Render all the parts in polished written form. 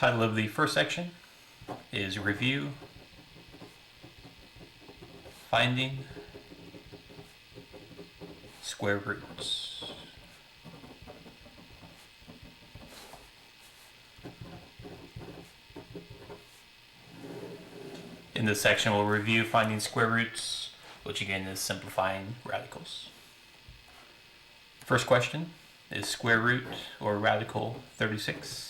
Title of the first section is Review, Finding Square Roots. In this section, we'll review finding square roots, which again is simplifying radicals. First question is square root or radical 36.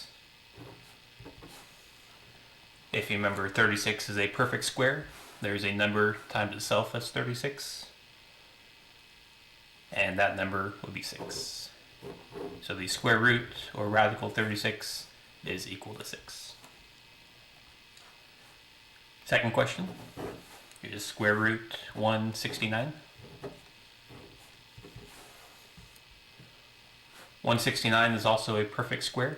If you remember, 36 is a perfect square. There's a number times itself that's 36. And that number would be 6. So the square root or radical 36 is equal to 6. Second question is square root 169. 169 is also a perfect square,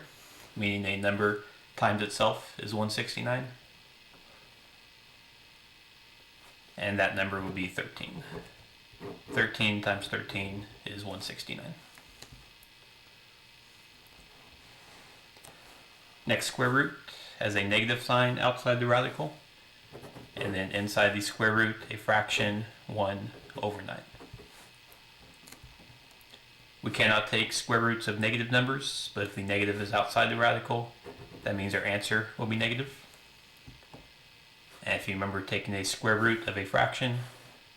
meaning a number times itself is 169. And that number would be 13. 13 times 13 is 169. Next square root has a negative sign outside the radical, and then inside the square root a fraction 1 over 9. We cannot take square roots of negative numbers, but if the negative is outside the radical, that means our answer will be negative. And if you remember taking a square root of a fraction,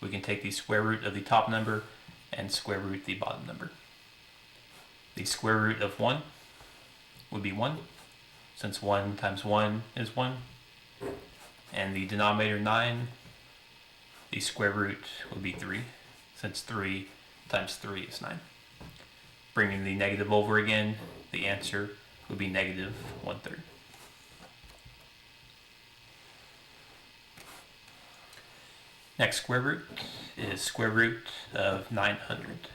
we can take the square root of the top number and square root the bottom number. The square root of 1 would be 1, since 1 times 1 is 1. And the denominator 9, the square root would be 3, since 3 times 3 is 9. Bringing the negative over again, the answer would be negative 1/3. Next square root is square root of 900.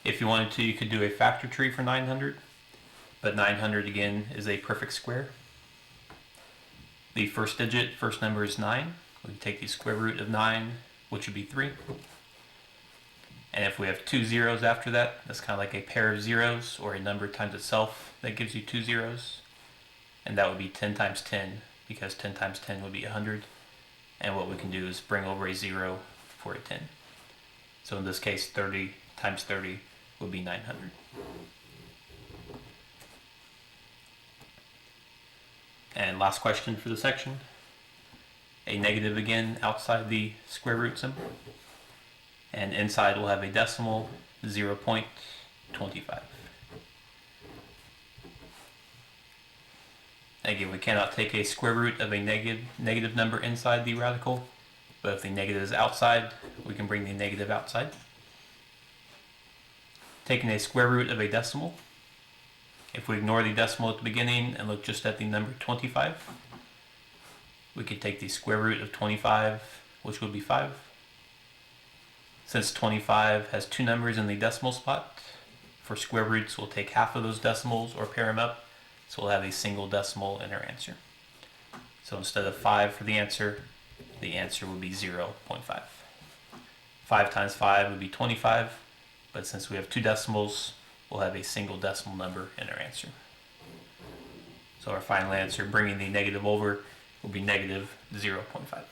If you wanted to, you could do a factor tree for 900, but 900 again is a perfect square. The first digit, first number is 9. We can take the square root of 9, which would be 3. And if we have 2 zeros after that, that's kind of like a pair of zeros or a number times itself that gives you 2 zeros. And that would be 10 times 10, because 10 times 10 would be 100. And what we can do is bring over a 0 for a 10. So in this case, 30 times 30 would be 900. And last question for the section. A negative again outside the square root symbol. And inside we'll have a decimal 0.25. Again, we cannot take a square root of a negative number inside the radical, but if the negative is outside, we can bring the negative outside. Taking a square root of a decimal, if we ignore the decimal at the beginning and look just at the number 25, we could take the square root of 25, which would be 5. Since 25 has 2 numbers in the decimal spot, for square roots we'll take half of those decimals or pair them up, so we'll have a single decimal in our answer. So instead of 5 for the answer would be 0.5. 5 times 5 would be 25, but since we have 2 decimals, we'll have a single decimal number in our answer. So our final answer, bringing the negative over, will be negative 0.5.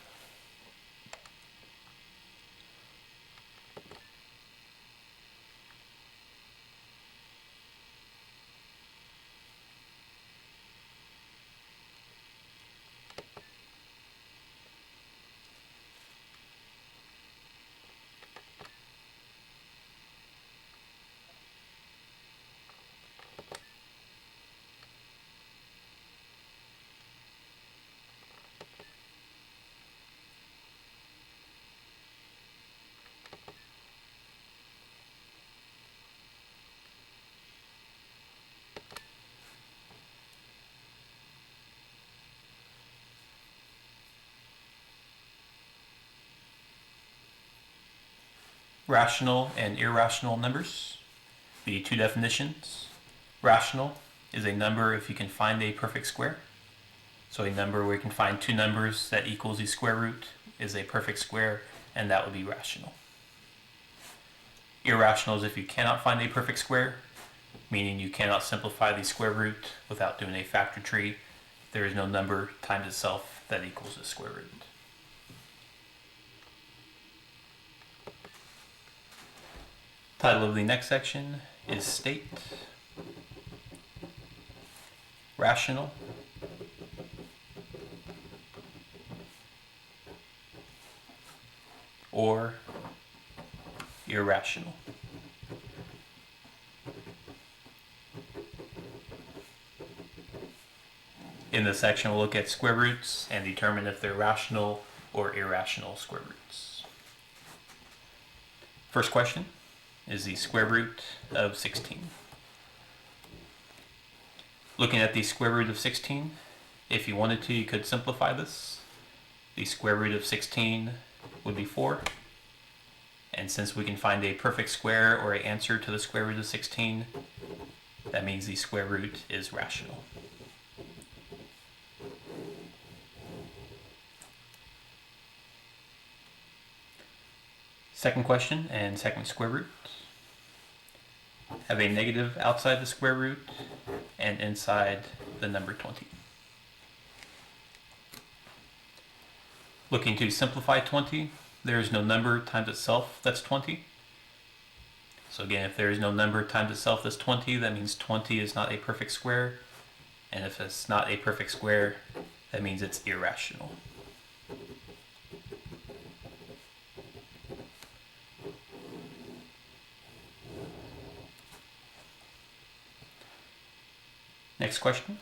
Rational and irrational numbers. The 2 definitions. Rational is a number if you can find a perfect square. So a number where you can find 2 numbers that equals the square root is a perfect square, and that would be rational. Irrational is if you cannot find a perfect square. meaning you cannot simplify the square root without doing a factor tree. There is no number times itself that equals the square root. Title of the next section is State, Rational, or Irrational. In this section, we'll look at square roots and determine if they're rational or irrational square roots. First question is the square root of 16. Looking at the square root of 16, if you wanted to, you could simplify this. The square root of 16 would be 4. And since we can find a perfect square or an answer to the square root of 16, that means the square root is rational. Second question and second square root. Have a negative outside the square root and inside the number 20. Looking to simplify 20, there is no number times itself that's 20. So again, if there is no number times itself that's 20, that means 20 is not a perfect square. And if it's not a perfect square, that means it's irrational. Next question.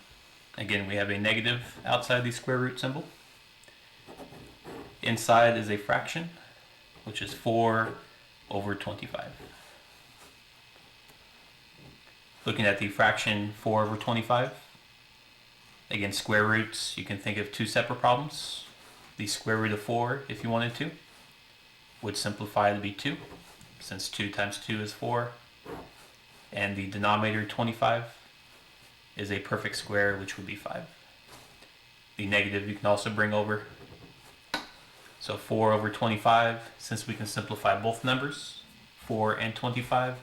Again, we have a negative outside the square root symbol. Inside is a fraction, which is 4 over 25. Looking at the fraction 4 over 25, again, square roots, you can think of two separate problems. The square root of 4, if you wanted to, would simplify to be 2, since 2 times 2 is 4. And the denominator 25 is a perfect square, which would be 5. The negative you can also bring over. So 4 over 25, since we can simplify both numbers, 4 and 25,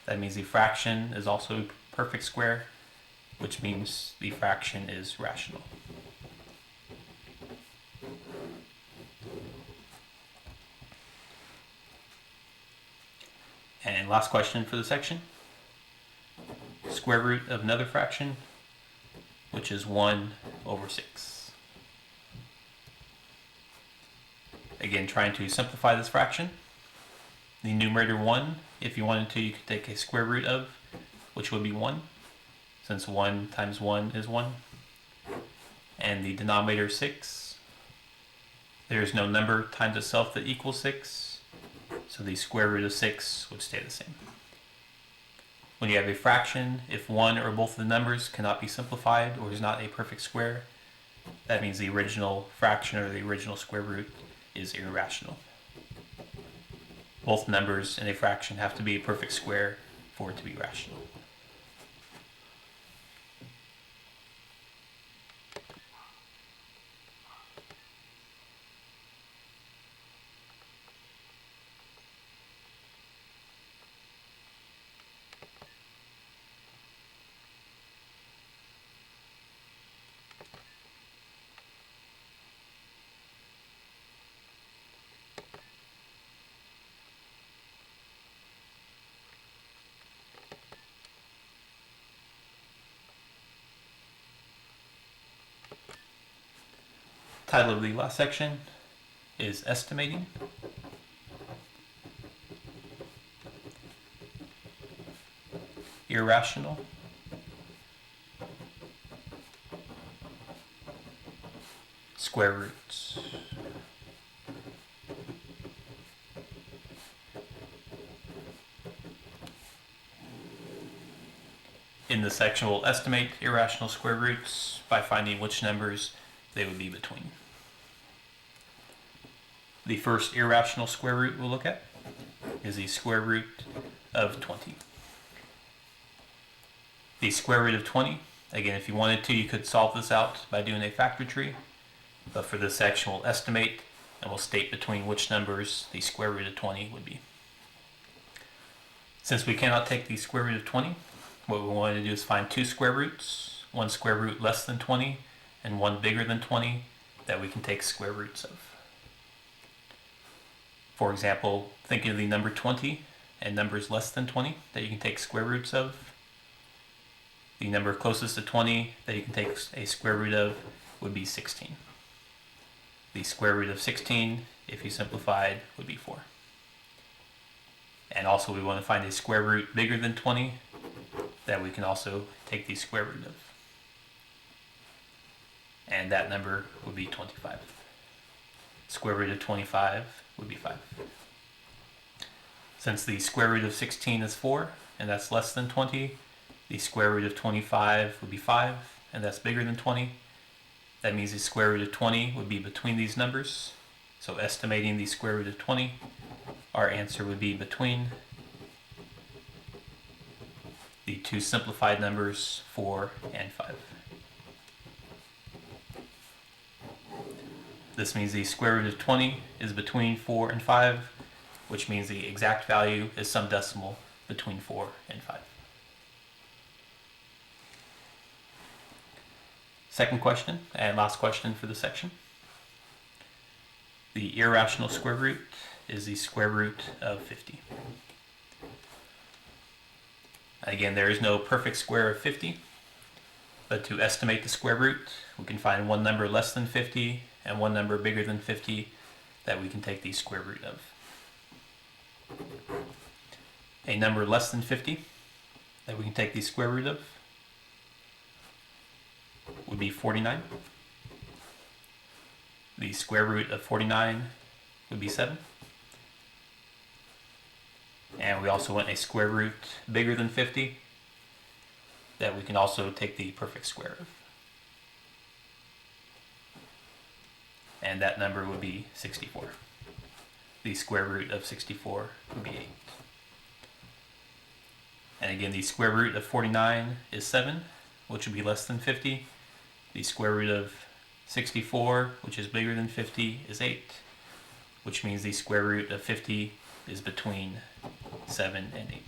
that means the fraction is also a perfect square, which means the fraction is rational. And last question for the section. Square root of another fraction, which is 1 over 6. Again, trying to simplify this fraction. The numerator 1, if you wanted to, you could take a square root of, which would be 1, since 1 times 1 is 1. And the denominator 6, there is no number times itself that equals 6, so the square root of 6 would stay the same. When you have a fraction, if one or both of the numbers cannot be simplified or is not a perfect square, that means the original fraction or the original square root is irrational. Both numbers in a fraction have to be a perfect square for it to be rational. Title of the last section is Estimating. Irrational. Square roots. In this section, we'll estimate irrational square roots by finding which numbers they would be between. The first irrational square root we'll look at is the square root of 20. The square root of 20, again, if you wanted to, you could solve this out by doing a factor tree, but for this section we'll estimate and we'll state between which numbers the square root of 20 would be. Since we cannot take the square root of 20, what we want to do is find two square roots, one square root less than 20 and one bigger than 20 that we can take square roots of. For example, think of the number 20 and numbers less than 20 that you can take square roots of. The number closest to 20 that you can take a square root of would be 16. The square root of 16, if you simplified, would be 4. And also we want to find a square root bigger than 20 that we can also take the square root of. And that number would be 25. Square root of 25 would be 5. Since the square root of 16 is 4, and that's less than 20, the square root of 25 would be 5, and that's bigger than 20. That means the square root of 20 would be between these numbers. So estimating the square root of 20, our answer would be between the two simplified numbers 4 and 5. This means the square root of 20 is between 4 and 5, which means the exact value is some decimal between 4 and 5. Second question, and last question for the section. The irrational square root is the square root of 50. Again, there is no perfect square of 50, but to estimate the square root, we can find one number less than 50 and one number bigger than 50 that we can take the square root of. A number less than 50 that we can take the square root of would be 49. The square root of 49 would be 7. And we also want a square root bigger than 50 that we can also take the perfect square of. And that number would be 64. The square root of 64 would be 8. And again, the square root of 49 is 7, which would be less than 50. The square root of 64, which is bigger than 50, is 8, which means the square root of 50 is between 7 and 8.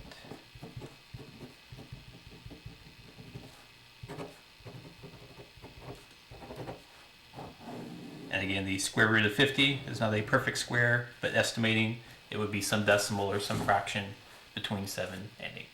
And again, the square root of 50 is not a perfect square, but estimating it would be some decimal or some fraction between 7 and 8.